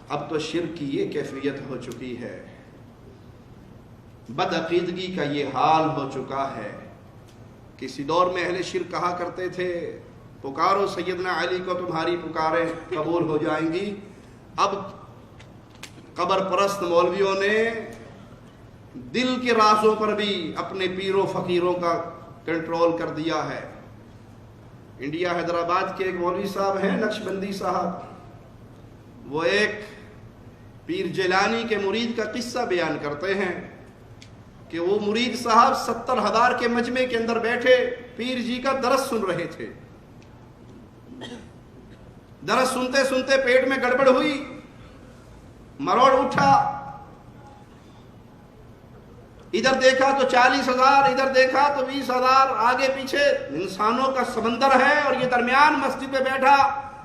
اب تو شرک کی یہ کیفیت ہو چکی ہے، بدعقیدگی کا یہ حال ہو چکا ہے۔ کسی دور میں اہل شرک کہا کرتے تھے پکارو سیدنا علی کو تمہاری پکاریں قبول ہو جائیں گی۔ اب قبر پرست مولویوں نے دل کے رازوں پر بھی اپنے پیروں فقیروں کا کنٹرول کر دیا ہے۔ انڈیا حیدرآباد کے ایک مولوی صاحب ہیں نقشبندی صاحب، وہ ایک پیر جیلانی کے مرید کا قصہ بیان کرتے ہیں کہ وہ مرید صاحب 70,000 کے مجمع کے اندر بیٹھے پیر جی کا درس سن رہے تھے۔ درس سنتے سنتے پیٹ میں گڑبڑ ہوئی، مروڑ اٹھا، ادھر دیکھا تو 40,000، ادھر دیکھا تو 20,000، آگے پیچھے انسانوں کا سمندر ہے، اور یہ درمیان مسجد میں بیٹھا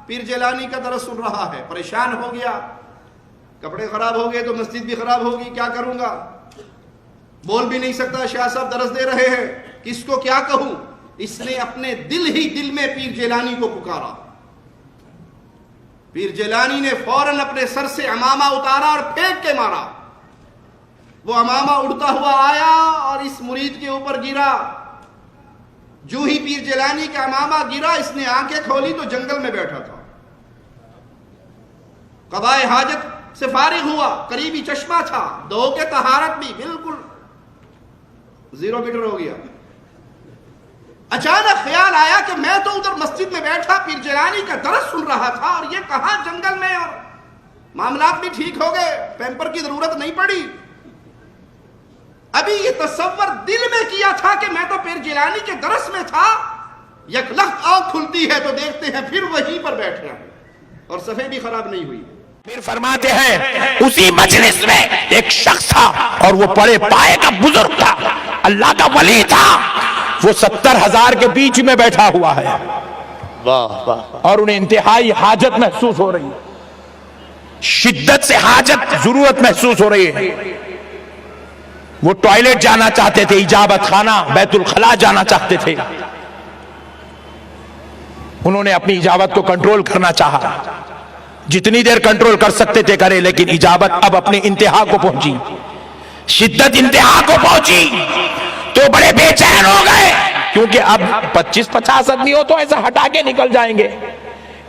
پیر جیلانی کا درس سن رہا ہے۔ پریشان ہو گیا، کپڑے خراب ہو گئے تو مسجد بھی خراب ہوگی، کیا کروں گا، بول بھی نہیں سکتا، شاہ صاحب درس دے رہے ہیں، کس کو کیا کہوں۔ اس نے اپنے دل ہی دل میں پیر جیلانی کو پکارا۔ پیر جیلانی نے فوراً اپنے سر سے عمامہ اتارا اور پھینک کے مارا۔ وہ عمامہ اڑتا ہوا آیا اور اس مرید کے اوپر گرا۔ جو ہی پیر جیلانی کا عمامہ گرا، اس نے آنکھیں کھولی تو جنگل میں بیٹھا تھا۔ قضائے حاجت سے فارغ ہوا، قریبی چشمہ تھا، دو کے طہارت بھی بالکل 0 میٹر ہو گیا۔ اچانک خیال آیا کہ میں تو ادھر مسجد میں بیٹھا پیر جیلانی کا درس سن رہا تھا، اور یہ کہاں جنگل میں، اور معاملات بھی ٹھیک ہو گئے، پیمپر کی ضرورت نہیں پڑی۔ ابھی یہ تصور دل میں کیا تھا کہ میں تو پیر جیلانی کے درس میں تھا، یک لخت آنکھ کھلتی ہے تو دیکھتے ہیں پھر وہیں پر بیٹھ رہا ہے، اور صفحے بھی خراب نہیں ہوئی۔ پھر فرماتے ہیں اسی مجلس میں ایک شخص تھا، اور وہ پڑے پائے کا بزرگ تھا، اللہ کا ولی تھا، وہ 70,000 کے بیچ میں بیٹھا ہوا ہے، اور انہیں انتہائی حاجت محسوس ہو رہی ہے، شدت سے حاجت، ضرورت محسوس ہو رہی ہے۔ وہ ٹوائلٹ جانا چاہتے تھے، اجابت خانہ بیت الخلا جانا چاہتے تھے۔ انہوں نے اپنی اجابت کو کنٹرول کرنا چاہا، جتنی دیر کنٹرول کر سکتے تھے کرے، لیکن اجابت اب اپنی انتہا کو پہنچی، شدت انتہا کو پہنچی، تو بڑے بے چین ہو گئے، کیونکہ اب 25-50 آدمی ہو تو ایسا ہٹا کے نکل جائیں گے،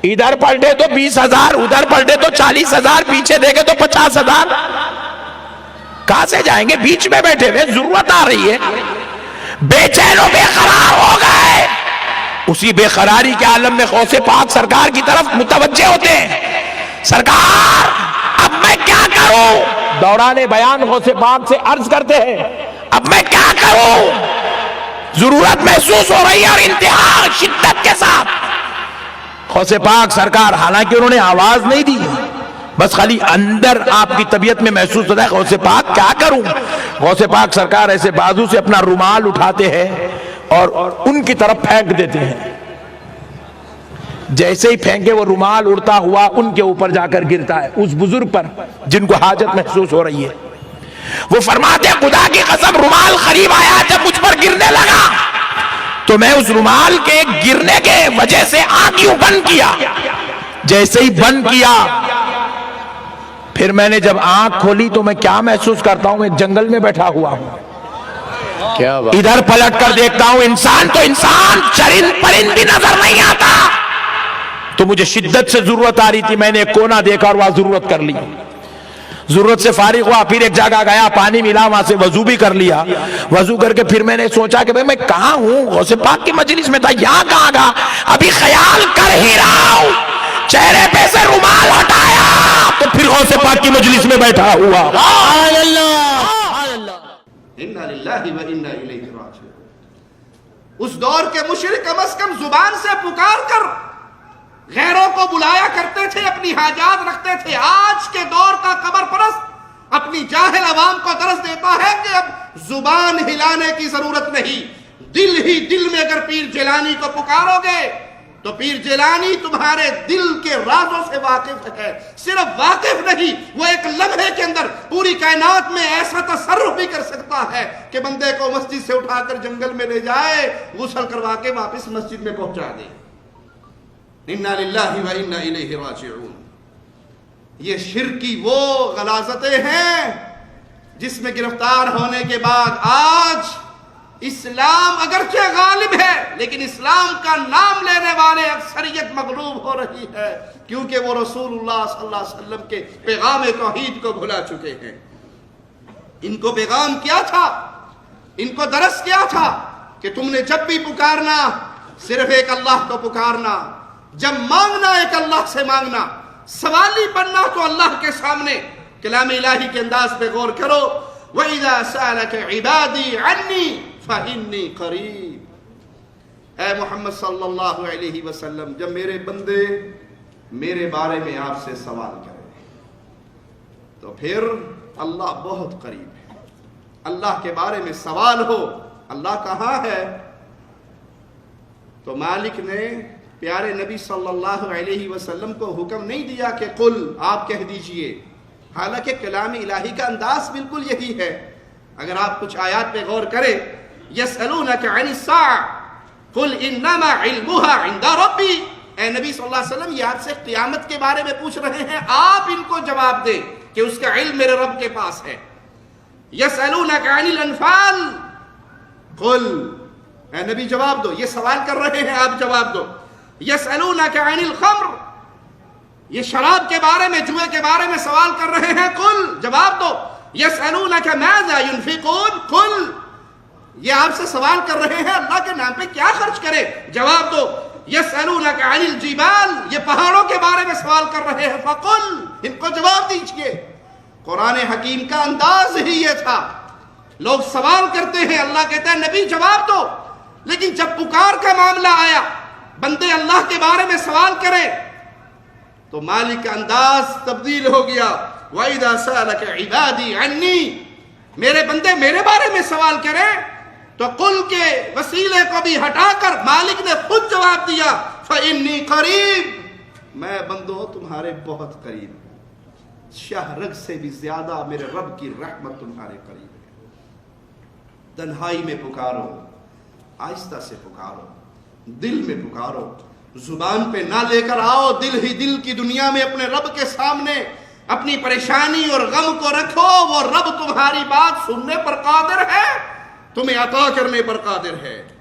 ادھر پلٹے تو 20,000، ادھر پلٹے تو 40,000، پیچھے دیکھے تو 50,000، کہاں سے جائیں گے، بیچ میں بیٹھے ہوئے، ضرورت آ رہی ہے، بے چین و بے قرار ہو گئے۔ اسی بے قراری کے عالم میں غوث پاک سرکار کی طرف متوجہ ہوتے ہیں، سرکار اب میں کیا کروں، دوران بیان غوث پاک سے عرض کرتے ہیں اب میں کیا کروں، ضرورت محسوس ہو رہی ہے، اور انتہا شدت کے ساتھ۔ غوث پاک سرکار حالانکہ انہوں نے آواز نہیں دی، بس خالی اندر آپ کی طبیعت میں محسوس ہوتا ہے غوث پاک کیا کروں۔ غوث پاک سرکار ایسے بازو سے اپنا رومال اٹھاتے ہیں اور ان کی طرف پھینک دیتے ہیں، جیسے ہی پھینکے وہ رومال اڑتا ہوا ان کے اوپر جا کر گرتا ہے، اس بزرگ پر جن کو حاجت محسوس ہو رہی ہے۔ وہ فرماتے ہیں خدا کی قسم رومال قریب آیا، جب مجھ پر گرنے لگا تو میں اس رومال کے گرنے کے وجہ سے آنکھ یوں بند کیا، جیسے ہی بند کیا پھر میں نے جب آنکھ کھولی تو میں کیا محسوس کرتا ہوں، میں جنگل میں بیٹھا ہوا ہوں، ادھر پلٹ کر دیکھتا ہوں انسان تو انسان، چرند پرند بھی نظر نہیں آتا، تو مجھے شدت سے ضرورت آ رہی تھی، میں نے ایک کونا دیکھا اور وہاں ضرورت کر لی، ضرورت سے فارغ ہوا، پھر ایک جگہ گیا، پانی ملا، وہاں سے وضو بھی کر لیا، وضو کر کے پھر میں نے سوچا کہ میں کہاں ہوں، غوث پاک کی مجلس میں تھا، یہاں کہاں گا، ابھی خیال کر ہی رہا ہوں، چہرے پہ سے رومال ہٹایا تو پھر غوث پاک کی مجلس میں بیٹھا ہوا۔ انا للہ و انا الیہ راجعون۔ اس دور کے مشرک کم از کم زبان سے پکار کر غیروں کو بلایا کرتے تھے، اپنی حاجات رکھتے تھے۔ آج کے دور کا قبر پرست اپنی جاہل عوام کو درس دیتا ہے کہ اب زبان ہلانے کی ضرورت نہیں، دل ہی دل میں اگر پیر جیلانی کو پکارو گے تو پیر جیلانی تمہارے دل کے رازوں سے واقف ہے، صرف واقف نہیں، وہ ایک لمحے کے اندر پوری کائنات میں ایسا تصرف بھی کر سکتا ہے کہ بندے کو مسجد سے اٹھا کر جنگل میں لے جائے، غسل کروا کے واپس مسجد میں پہنچا دے۔ انا للہ و انا الیہ راجعون۔ یہ شرک کی وہ غلاظتیں ہیں جس میں گرفتار ہونے کے بعد آج اسلام اگرچہ غالب ہے لیکن اسلام کا نام لینے والے اکثریت مغلوب ہو رہی ہے، کیونکہ وہ رسول اللہ صلی اللہ علیہ وسلم کے پیغام توحید کو بھلا چکے ہیں۔ ان کو پیغام کیا تھا، ان کو درس کیا تھا کہ تم نے جب بھی پکارنا صرف ایک اللہ کو پکارنا، جب مانگنا ایک اللہ سے مانگنا، سوالی بننا تو اللہ کے سامنے کلام الہی کے انداز پہ غور کرو۔ وَإِذَا سَأَلَكَ عِبَادِي عَنِّي فَإِنِّي قَرِيبٌ۔ اے محمد صلی اللہ علیہ وسلم، جب میرے بندے میرے بارے میں آپ سے سوال کریں تو پھر اللہ بہت قریب ہے۔ اللہ کے بارے میں سوال ہو اللہ کہاں ہے، تو مالک نے پیارے نبی صلی اللہ علیہ وسلم کو حکم نہیں دیا کہ قل، آپ کہہ دیجئے، حالانکہ کلام الہی کا انداز بالکل یہی ہے۔ اگر آپ کچھ آیات پہ غور کریں، یسألونک عن الساعة قل انما علمها عند ربی، اے نبی صلی اللہ علیہ وسلم یہ آپ سے قیامت کے بارے میں پوچھ رہے ہیں، آپ ان کو جواب دیں کہ اس کا علم میرے رب کے پاس ہے۔ یسألونک عن الانفال قل، اے نبی جواب دو، یہ سوال کر رہے ہیں آپ جواب دو۔ یسألونک عن الخمر، یہ شراب کے بارے میں، جوئے کے بارے میں سوال کر رہے ہیں، قل، جواب دو۔ یسألونک ماذا ينفقون قل، یہ آپ سے سوال کر رہے ہیں اللہ کے نام پہ کیا خرچ کرے، جواب دو۔ یسألونک عن الجبال، یہ پہاڑوں کے بارے میں سوال کر رہے ہیں، فقل، ان کو جواب دیجئے۔ قرآن حکیم کا انداز ہی یہ تھا، لوگ سوال کرتے ہیں، اللہ کہتا ہے نبی جواب دو، لیکن جب پکار کا معاملہ آیا، بندے اللہ کے بارے میں سوال کریں تو مالک کا انداز تبدیل ہو گیا۔ وَإِذَا سَأَلَكَ عِبَادِي عَنِّي، میرے بندے میرے بارے میں سوال کریں تو قل کے وسیلے کو بھی ہٹا کر مالک نے خود جواب دیا، فَإِنِّي قَرِيب، میں بندو تمہارے بہت قریب ہوں، شاہ رگ سے بھی زیادہ میرے رب کی رحمت تمہارے قریب ہے۔ تنہائی میں پکارو، آہستہ سے پکارو، دل میں پکارو، زبان پہ نہ لے کر آؤ، دل ہی دل کی دنیا میں اپنے رب کے سامنے اپنی پریشانی اور غم کو رکھو، وہ رب تمہاری بات سننے پر قادر ہے، تمہیں عطا کرنے پر قادر ہے۔